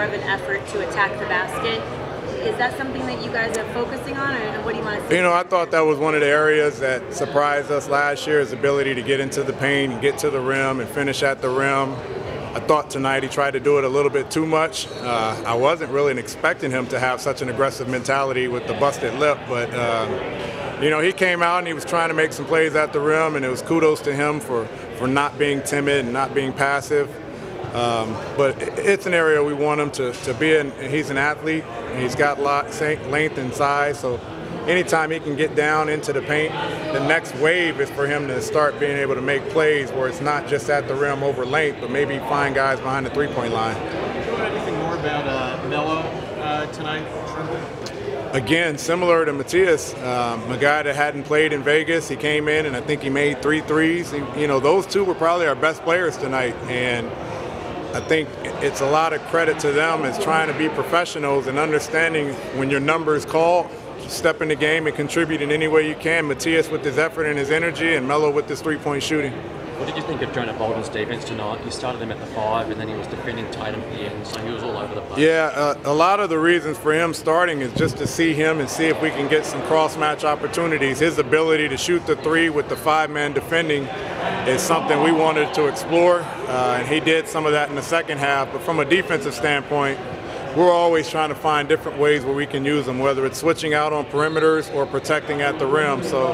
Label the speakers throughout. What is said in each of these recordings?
Speaker 1: of an effort to attack the basket. Is that something that you guys are focusing on, or what do you want to see?
Speaker 2: You know, I thought that was one of the areas that surprised us last year, his ability to get into the paint and get to the rim and finish at the rim. I thought tonight he tried to do it a little bit too much. I wasn't really expecting him to have such an aggressive mentality with the busted lip, but you know, he came out and he was trying to make some plays at the rim, and it was kudos to him for not being timid and not being passive. But it's an area we want him to be in. He's an athlete, and he's got length and size, so anytime he can get down into the paint, the next wave is for him to start being able to make plays where it's not just at the rim over length, but maybe find guys behind the three-point line.
Speaker 3: Do you know anything more about Melo tonight?
Speaker 2: Again, similar to Matthias, a guy that hadn't played in Vegas. He came in and I think he made 3 threes. You know, those two were probably our best players tonight, and I think it's a lot of credit to them as trying to be professionals and understanding when your number is called, step in the game and contribute in any way you can. Matthias with his effort and his energy, and Melo with his three-point shooting.
Speaker 4: What did you think of Jonah Bolden's defense tonight? You started him at the 5, and then he was defending Tatum at the end, so he was all over the place.
Speaker 2: Yeah, a lot of the reasons for him starting is just to see him and see if we can get some cross-match opportunities. His ability to shoot the 3 with the 5-man defending is something we wanted to explore, and he did some of that in the second half. But from a defensive standpoint, we're always trying to find different ways where we can use them, whether it's switching out on perimeters or protecting at the rim. So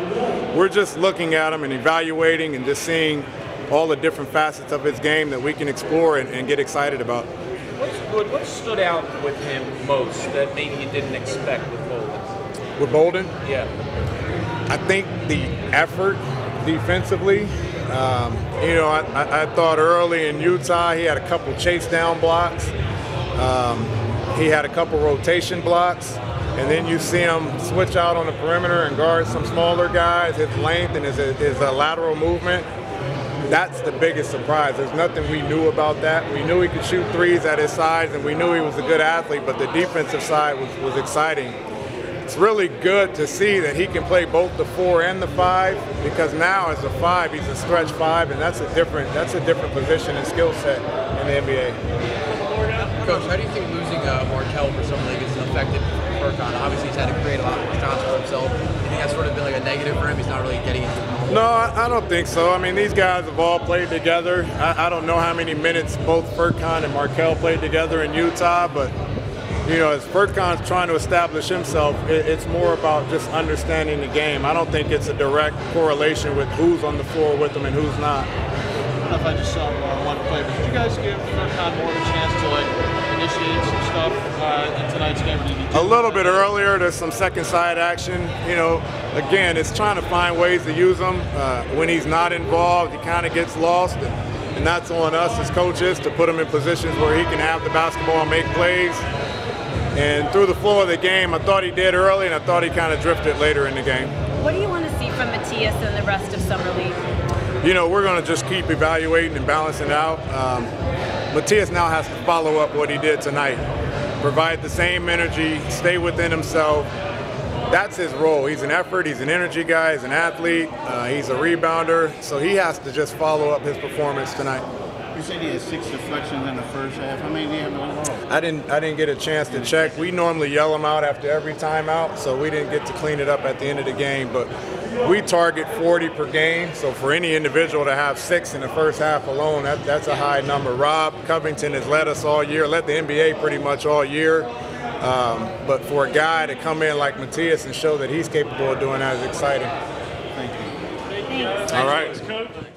Speaker 2: we're just looking at him and evaluating and just seeing all the different facets of his game that we can explore and get excited about.
Speaker 3: What stood out with him most that maybe you didn't expect with Bolden?
Speaker 2: With Bolden?
Speaker 3: Yeah.
Speaker 2: I think the effort defensively. You know, I thought early in Utah he had a couple chase down blocks. He had a couple rotation blocks, and then you see him switch out on the perimeter and guard some smaller guys. His length and his lateral movement, that's the biggest surprise. There's nothing we knew about that. We knew he could shoot threes at his size, and we knew he was a good athlete, but the defensive side was exciting. It's really good to see that he can play both the 4 and the 5, because now as a 5, he's a stretch 5, and that's a different position and skill set in the NBA.
Speaker 5: Coach, how do you think losing Markelle for some league has affected Furkan? Obviously, he's had to create a lot more shots for himself. Do you think that's sort of been like a negative for him? He's not really getting into the moment?
Speaker 2: No, I don't think so. I mean, these guys have all played together. I don't know how many minutes both Furkan and Markelle played together in Utah, but you know, as Furkan's trying to establish himself, it's more about just understanding the game. I don't think it's a direct correlation with who's on the floor with him and who's not.
Speaker 3: I don't know if I just saw one play, but did you guys give Furkan more of a chance to initiate some stuff in tonight's game?
Speaker 2: A little bit earlier, there's some second side action. You know, again, it's trying to find ways to use him. When he's not involved, he kind of gets lost, and that's on us as coaches to put him in positions where he can have the basketball and make plays. And through the flow of the game, I thought he did early, and I thought he kind of drifted later in the game.
Speaker 1: What do you want to see from Matthias and the rest of Summer League?
Speaker 2: You know, we're going to just keep evaluating and balancing it out. Matthias now has to follow up what he did tonight. Provide the same energy, stay within himself. That's his role. He's an effort, he's an energy guy, he's an athlete, he's a rebounder, so he has to just follow up his performance tonight.
Speaker 6: You said he had 6 deflections in the first half. How many did he have overall?
Speaker 2: I didn't get a chance to check. We normally yell him out after every timeout, so we didn't get to clean it up at the end of the game. But we target 40 per game, so for any individual to have 6 in the first half alone, that's a high number. Rob Covington has led us all year, led the NBA pretty much all year. But for a guy to come in like Matthias and show that he's capable of doing that is exciting.
Speaker 6: Thank you.
Speaker 1: Thanks.
Speaker 2: All right.